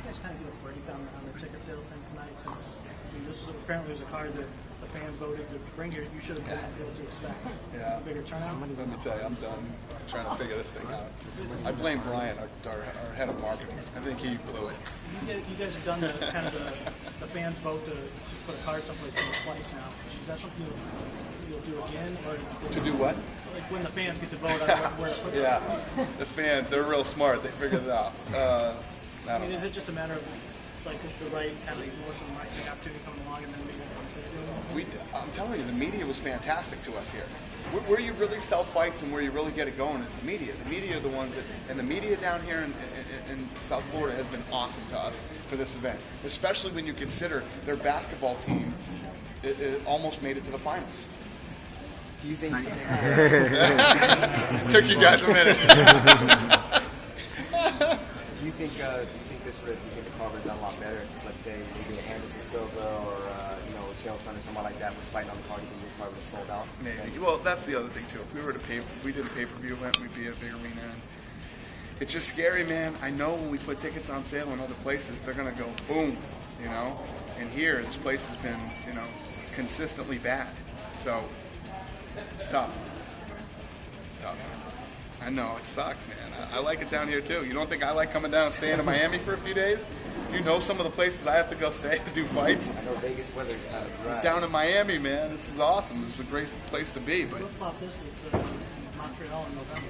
guys kind of get a break on the ticket sales thing tonight? Since this was apparently was a card that the fans voted to bring here, you should have been able to expect a bigger turnout. Let me tell you, I'm done trying to figure this thing out. I blame Brian, our head of marketing. I think he blew it. You guys have done the fans vote to put a card someplace twice now. Is that something you'll do again? Or to do what? Like when the fans get to vote on where to put it. Yeah, the fans, they're real smart. They figured it out. I mean, is it just a matter of like the right kind of emotional right opportunity coming along and then maybe I'm telling you, the media was fantastic to us here. Where you really sell fights and where you really get it going is the media. The media are the ones that, and the media down here in South Florida has been awesome to us for this event, especially when you consider their basketball team it almost made it to the finals. Do you think? Took you guys a minute. Do you think this would have the card done a lot better? Let's say maybe Anderson Silva or Chael Sonnen, someone like that was fighting on the card, you think the card would have sold out? Maybe. Well, that's the other thing too. If we did a pay-per-view event, we'd be at a big arena. And it's just scary, man. I know when we put tickets on sale in other places, they're gonna go boom, And here, this place has been, consistently bad. So it's tough. It's tough. I know, it sucks, man. I like it down here, too. You don't think I like coming down and staying in Miami for a few days? You know some of the places I have to go stay to do fights? I know Vegas weather's kind of dry. Down in Miami, man, this is awesome. This is a great place to be. But flip-flop this with Montreal in November.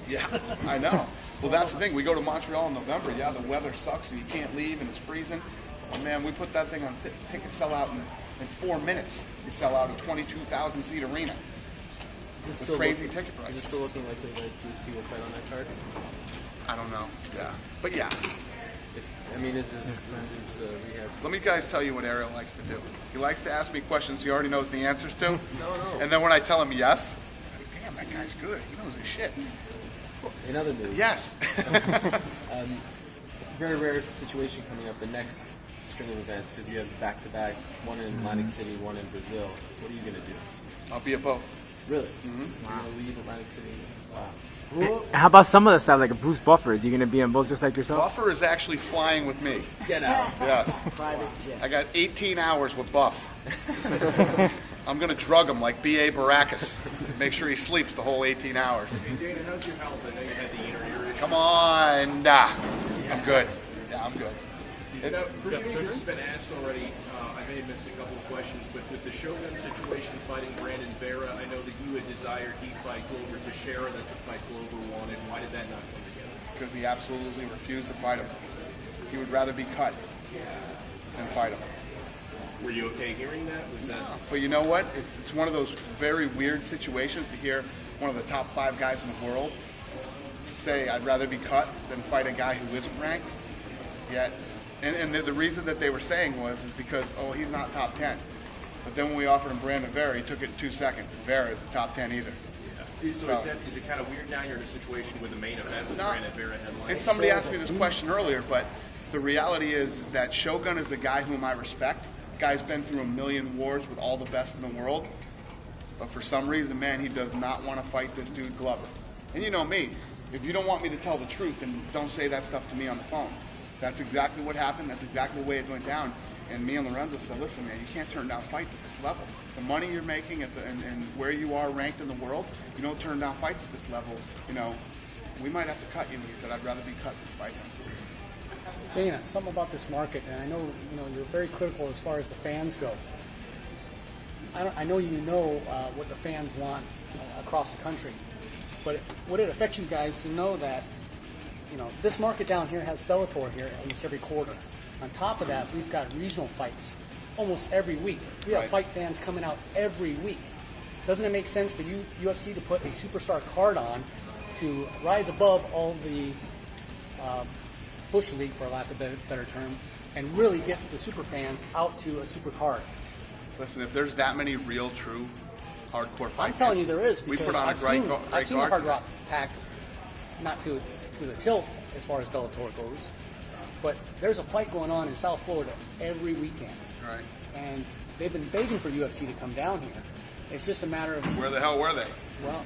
Yeah, I know. Well, that's the thing. We go to Montreal in November. Yeah, the weather sucks and you can't leave and it's freezing. But, man, we put that thing on tickets sell out in 4 minutes. You sell out a 22,000-seat arena. It's crazy ticket prices. Is it still looking likely that these people fight on that card? I don't know. Yeah, but yeah. Is his rehab? Let me guys tell you what Ariel likes to do. He likes to ask me questions he already knows the answers to. No. And then when I tell him yes, damn, that guy's good. He knows his shit. In other news. Yes. Very rare situation coming up. The next string of events because you have back-to-back, one in Atlantic City, one in Brazil. What are you going to do? I'll be at both. Really? Mm-hmm. You're going to leave Atlantic City? Wow. How about some of the stuff, like Bruce Buffer? Is he going to be in both just like yourself? Buffer is actually flying with me. Get out. Yes. I got 18 hours with Buff. I'm going to drug him like B.A. Baracus. Make sure he sleeps the whole 18 hours. Hey, Dana, how's your health? I know you had the inner ear. Come on. Nah. I'm good. Yeah, I'm good. Now, forgive me if this has been asked already. I may have missed a couple of questions, but with the Shogun situation fighting Brandon Vera, I know that you had desired he fight Glover Teixeira. That's a fight Glover wanted. Why did that not come together? Because he absolutely refused to fight him. He would rather be cut than fight him. Were you okay hearing that? Was that? But you know what? It's one of those very weird situations to hear one of the top 5 guys in the world say, I'd rather be cut than fight a guy who isn't ranked. Yet, and the reason that they were saying is because, he's not top 10. But then when we offered him Brandon Vera, he took it in 2 seconds. Vera isn't top 10 either. Yeah. So is it kind of weird now you're in a situation with the main event with Brandon Vera headlining? And somebody asked me this question earlier, but the reality is that Shogun is a guy whom I respect. The guy's been through a million wars with all the best in the world. But for some reason, man, he does not want to fight this dude Glover. And you know me. If you don't want me to tell the truth, then don't say that stuff to me on the phone. That's exactly what happened. That's exactly the way it went down. And me and Lorenzo said, listen, man, you can't turn down fights at this level. The money you're making and where you are ranked in the world, you don't turn down fights at this level. We might have to cut you. And he said, I'd rather be cut than fight him. Dana, something about this market, and I know you're very critical as far as the fans go. I know what the fans want across the country, but would it affect you guys to know that this market down here has Bellator here almost every quarter? On top of that, we've got regional fights almost every week. We have fight fans coming out every week. Doesn't it make sense for UFC to put a superstar card on to rise above all the Bush League, for lack of a better term, and really get the super fans out to a super card? Listen, if there's that many real, true, hardcore fight I'm telling you there is, we because put on I've seen the Hard card. Rock pack, not to the tilt as far as Bellator goes, but there's a fight going on in South Florida every weekend. Right. And they've been begging for UFC to come down here. It's just a matter of... Where the hell were they? Well,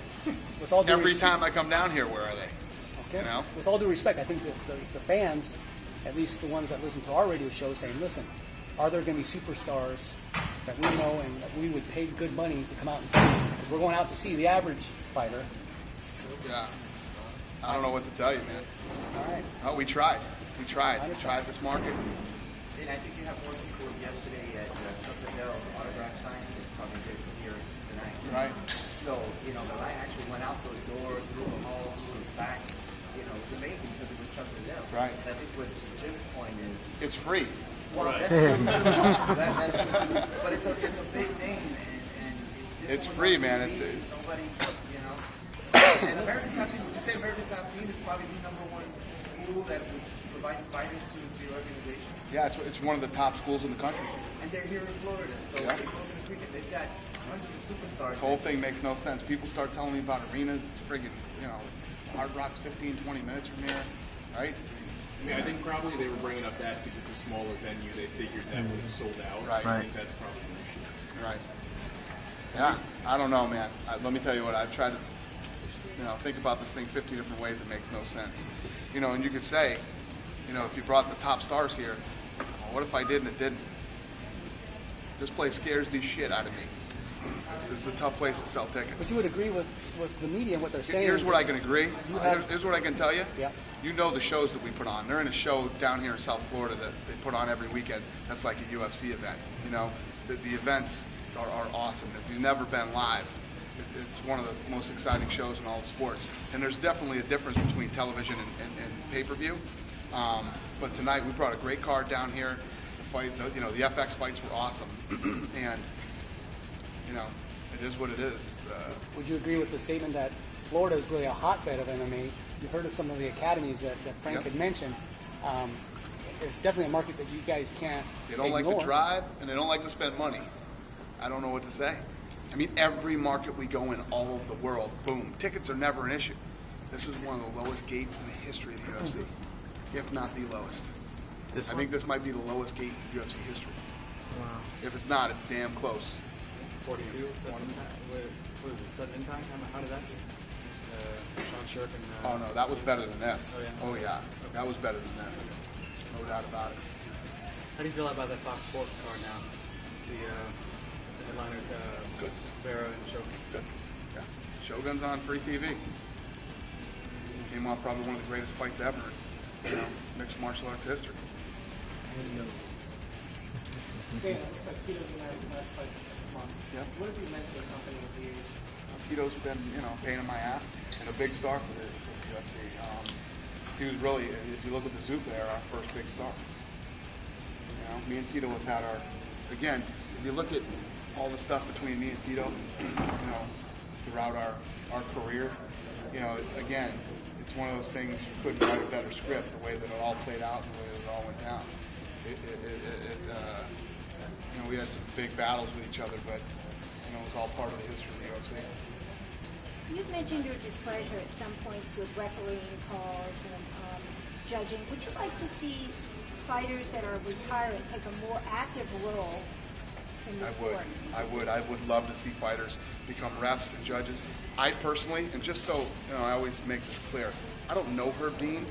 with all due Every time I come down here, where are they? Okay. With all due respect, I think that the fans at least the ones that listen to our radio show, saying, listen, are there going to be superstars that we know and that we would pay good money to come out and see? Because we're going out to see the average fighter. Yeah. I don't know what to tell you, man. All right. Oh, we tried. We tried this market. And I think you have more people yesterday at Chuck Liddell's autograph signing than probably did here tonight. Right. So, the line actually went out those doors, through the hall, through the back. It's amazing because it was Chuck Liddell. Right. And I think what Jim's point is... It's free. Well, that's true. That's true. But it's a big name. And it's free, man. It's nobody, And American Top Team, would you say American Top Team is probably the number one school that was providing fighters to your organization? Yeah, it's one of the top schools in the country. And they're here in Florida, so Yeah. they go to the cricket. They've got hundreds of superstars. This whole thing makes no sense. People start telling me about arenas. It's friggin', Hard Rock's 15, 20 minutes from here, right? I mean, I think probably they were bringing up that because it's a smaller venue. They figured that would have sold out. Right. I think that's probably the issue. Right. Yeah, I don't know, man. Let me tell you what, I've tried to, think about this thing 50 different ways. It makes no sense. And you could say, if you brought the top stars here, well, what if I did and it didn't? This place scares the shit out of me. This is a tough place to sell tickets. But you would agree with the media and what they're saying. Here's what I can agree. have- Here's what I can tell you. Yeah. You know the shows that we put on. They're in a show down here in South Florida that they put on every weekend. That's like a UFC event. The events are awesome. If you've never been live, it's one of the most exciting shows in all of sports. And there's definitely a difference between television and pay-per-view. But tonight we brought a great card down here. The fight, the FX fights were awesome, and it is what it is. Would you agree with the statement that Florida is really a hotbed of MMA? You've heard of some of the academies that Frank Yep. had mentioned. It's definitely a market that you guys can't They don't ignore. like to drive, and they don't like to spend money. I don't know what to say. I mean, every market we go in all over the world, boom, tickets are never an issue. This is one of the lowest gates in the history of the UFC, if not the lowest. I think this might be the lowest gate in UFC history. Wow. If it's not, it's damn close. 42, sudden impact. What was it, sudden impact? How did that do? Sean Shirk and... Oh, no, that was better than this. Oh, yeah. Oh, yeah. That was better than this. No doubt about it. How do you feel about that Fox Sports card now? The headliner, Good. Vera and Shogun. Good. Yeah. Shogun's on free TV. Came off probably one of the greatest fights ever in mixed martial arts history. Dana, looks like Tito's going to have his last fight this month. Yeah. What has he meant to the company over the years? Tito's been, a pain in my ass and a big star for the UFC. He was really, if you look at the Zoop there, our first big star. Me and Tito have had again, if you look at all the stuff between me and Tito, throughout our career, again, it's one of those things you couldn't write a better script, the way that it all played out and the way that it all went down. We had some big battles with each other, but it was all part of the history of the UFC. You've mentioned your displeasure at some points with refereeing calls and judging. Would you like to see fighters that are retiring take a more active role in the sport? I would love to see fighters become refs and judges. I personally, and just so I always make this clear, I don't know Herb Dean,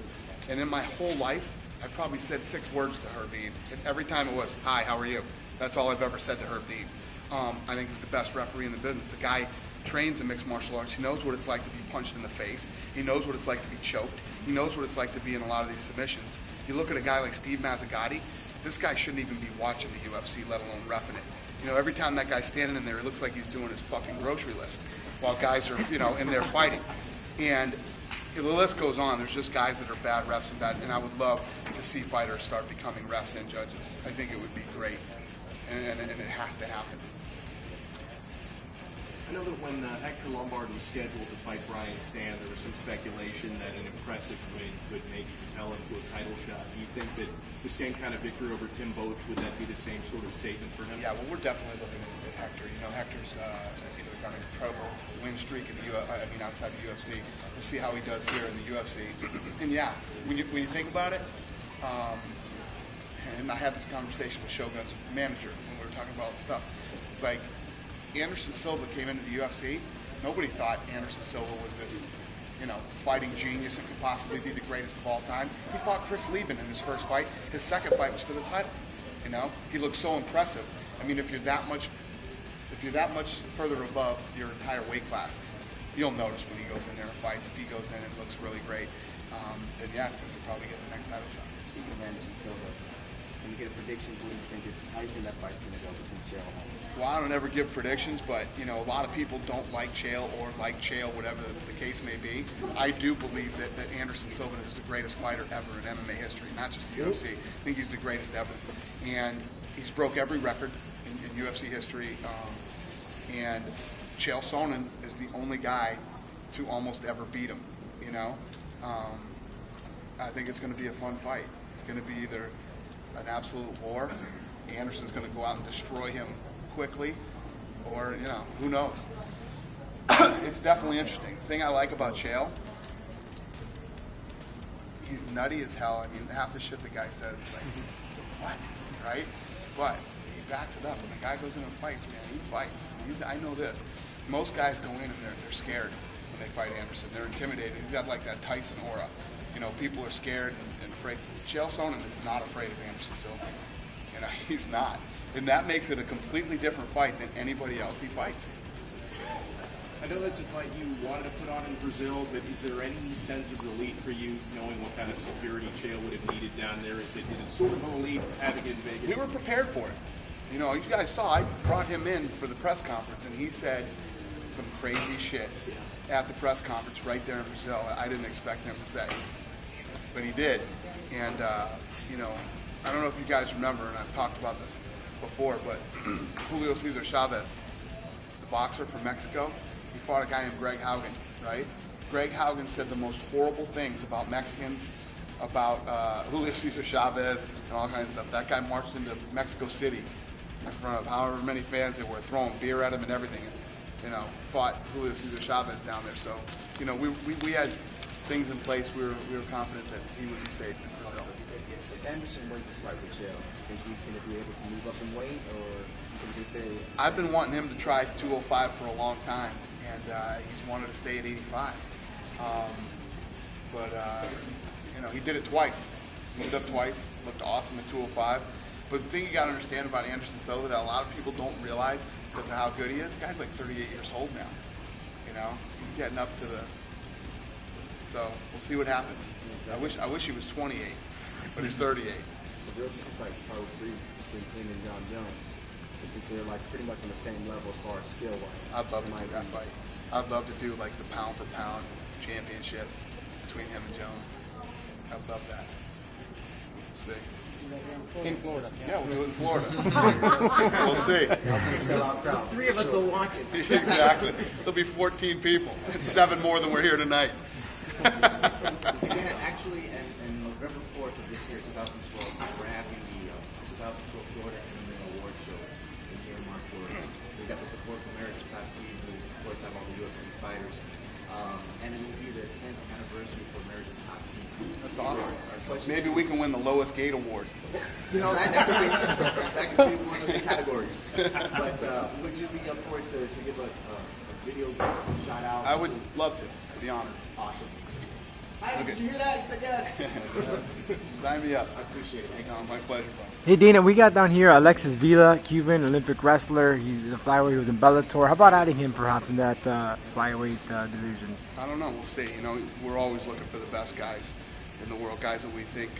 and in my whole life, I probably said 6 words to Herb Dean, and every time it was, "Hi, how are you?" That's all I've ever said to Herb Dean. I think he's the best referee in the business. The guy trains in mixed martial arts. He knows what it's like to be punched in the face. He knows what it's like to be choked. He knows what it's like to be in a lot of these submissions. You look at a guy like Steve Mazzagatti, this guy shouldn't even be watching the UFC, let alone reffing it. Every time that guy's standing in there, it looks like he's doing his fucking grocery list while guys are, in there fighting. And the list goes on. There's just guys that are bad refs and I would love to see fighters start becoming refs and judges. I think it would be great, and it has to happen. I know that when Hector Lombard was scheduled to fight Brian Stann, there was some speculation that an impressive win could maybe propel him to a title shot. Do you think that the same kind of victory over Tim Boetsch, would that be the same sort of statement for him? Yeah, well, we're definitely looking at Hector. Hector's he's on an incredible win streak in outside the UFC. We'll see how he does here in the UFC. And yeah, when you think about it, and I had this conversation with Shogun's manager when we were talking about all this stuff. It's like Anderson Silva came into the UFC. Nobody thought Anderson Silva was this fighting genius and could possibly be the greatest of all time. He fought Chris Lieben in his first fight. His second fight was for the title. He looked so impressive. I mean, if you're that much further above your entire weight class, you'll notice when he goes in there and fights. If he goes in and looks really great, then yes, he could probably get the next title shot. Speaking of Anderson Silva, can you get a prediction? How do you think that fight's going to go between Chael and Anderson? Well, I don't ever give predictions, but a lot of people don't like Chael or like Chael, whatever the case may be. I do believe that Anderson Silva is the greatest fighter ever in MMA history, not just the UFC. I think he's the greatest ever, and he's broke every record in UFC history. And Chael Sonnen is the only guy to almost ever beat him. I think it's going to be a fun fight. It's going to be either an absolute war. Anderson's going to go out and destroy him quickly, or who knows. It's definitely interesting. The thing I like about Chael, he's nutty as hell. I mean, half the shit the guy says, like, what, right? But he backs it up. When the guy goes in and fights, man, he fights. I know this. Most guys go in and they're scared when they fight Anderson. They're intimidated. He's got like that Tyson aura. People are scared and afraid. Chael Sonnen is not afraid of Anderson Silva. He's not. And that makes it a completely different fight than anybody else he fights. I know that's a fight you wanted to put on in Brazil, but is there any sense of relief for you knowing what kind of security Chael would have needed down there? Is it sort of a relief having it in Vegas? We were prepared for it. You guys saw, I brought him in for the press conference, and he said some crazy shit at the press conference right there in Brazil. I didn't expect him to say, but he did. And, I don't know if you guys remember, and I've talked about this before, but Julio Cesar Chavez, the boxer from Mexico, he fought a guy named Greg Haugen, right? Greg Haugen said the most horrible things about Mexicans, about Julio Cesar Chavez, and all kinds of stuff. That guy marched into Mexico City in front of however many fans they were, throwing beer at him and everything, and, fought Julio Cesar Chavez down there. So, we had things in place. We were confident that he would be safe in Brazil. If Anderson wins this fight with Chael, think he's going to be able to move up in weight, or can he stay? I've been wanting him to try 205 for a long time, and he's wanted to stay at 85. He did it twice. Moved up twice, looked awesome at 205. But the thing you got to understand about Anderson Silva that a lot of people don't realize because of how good he is, the guy's like 38 years old now. He's getting up to the. So we'll see what happens. I wish he was 28, but he's 38. The real super fight probably between him and John Jones, because they're like pretty much on the same level as far as skill wise. I'd love to do that fight. I'd love to do like the pound for pound championship between him and Jones. I'd love that. Let's see. In Florida. Yeah, we'll do it in Florida. We'll see. Three of us will watch it. Exactly. There'll be 14 people. It's 7 more than we're here tonight. Actually, and November 4th of this year, 2012, we're having the 2012 Florida MMA Award Show in Miramar, Florida. We got the support from America's Top Team, who of course have all the UFC fighters. And it will be the 10th anniversary for America's Top Team. That's awesome. Maybe we can win the lowest gate award. That could be one of the categories. But would you be up for it to give a video shout out? I would love to be honored. Awesome. Hi, did you hear that? You said yes. Sign me up. I appreciate it. Thank you. No, my pleasure. Hey Dana, we got down here Alexis Vila, Cuban Olympic wrestler. He's in the flyweight. He was in Bellator. How about adding him perhaps in that flyweight division? I don't know. We'll see. We're always looking for the best guys in the world, guys that we think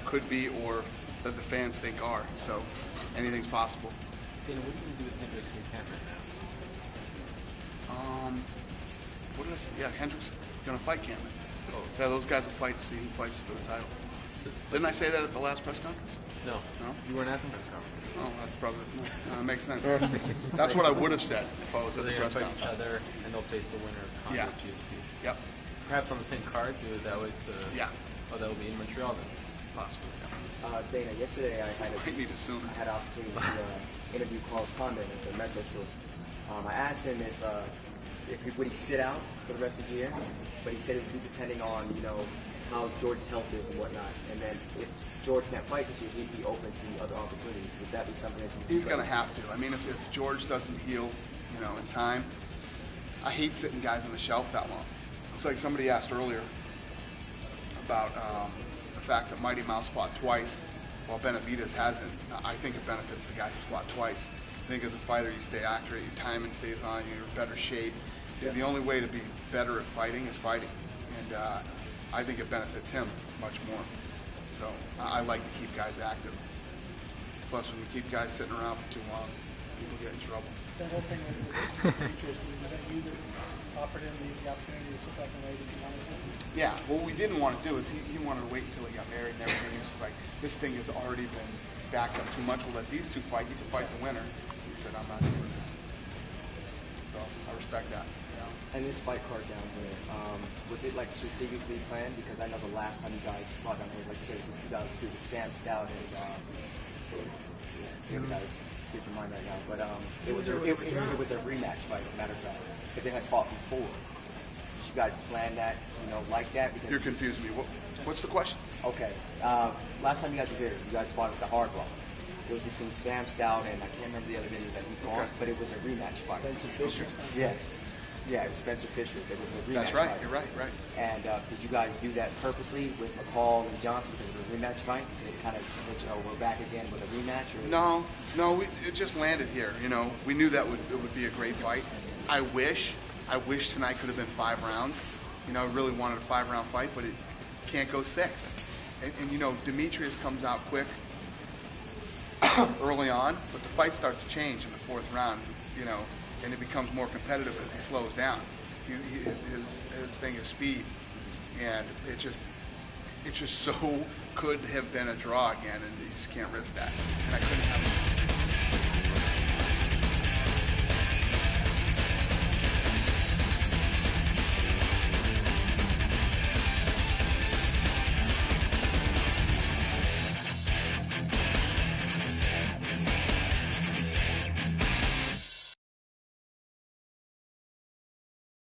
could be or that the fans think are. So anything's possible. Dana, what do you do with Hendricks and Kent right now? What did I say? Yeah, Hendricks gonna fight Cantley. Oh. Yeah, those guys will fight to see who fights for the title. Didn't I say that at the last press conference? No. No? You weren't at the press conference. Oh, that's probably that makes sense. That's what I would have said if I was at the press fight conference. Each other, and they'll face the winner of Congo GST. Yep. Perhaps on the same card, do it that way. Yeah. Oh, that will be in Montreal then. Possibly. Yeah. Dana, yesterday I had an opportunity to interview Carl Condon at the Metro Tour. I asked him if would he sit out for the rest of the year, but he said it would be depending on how George's health is and whatnot. And then if George can't fight this year, he'd be open to other opportunities. Would that be something that he's going to have to? I mean, if George doesn't heal, in time, I hate sitting guys on the shelf that long. It's like somebody asked earlier about the fact that Mighty Mouse fought twice while Benavidez hasn't. I think it benefits the guy who fought twice. I think as a fighter you stay accurate, your timing stays on, you're in better shape. Yeah. The only way to be better at fighting is fighting. And I think it benefits him much more. So I like to keep guys active. Plus when you keep guys sitting around for too long, people get in trouble. That whole thing with Demetrius, was that you that offered him the opportunity to sit back and raise if he wanted to? Yeah, what we didn't want to do is he wanted to wait until he got married and everything. He was just like, this thing has already been backed up too much. We'll let these two fight. You can fight the winner. He said, I'm not doing that. So I respect that. Yeah. And this fight card down here, was it like strategically planned? Because I know the last time you guys fought down here, like you said, it was in 2002 with Sam Stout and skip your mind right now, but it was a rematch fight, as a matter of fact, because they had fought before. Did you guys plan that, like that? Because you're confusing me. What's the question? Okay, last time you guys were here, you guys fought at the Hard Rock. It was between Sam Stout and I can't remember the other video that he fought, but it was a rematch fight. Spencer Fisher. Yes. Yeah, it was Spencer Fisher. It was a rematch That's right. fight. You're right. Right. And did you guys do that purposely with McCall and Johnson because of the rematch fight to kind of, we're back again with a rematch? Or? No. It just landed here. We knew that it would be a great fight. I wish tonight could have been 5 rounds. I really wanted a 5-round fight, but it can't go 6. And Demetrius comes out quick early on, but the fight starts to change in the 4th round. And it becomes more competitive as he slows down. His thing is speed, and it just so could have been a draw again, and you just can't risk that. And I couldn't have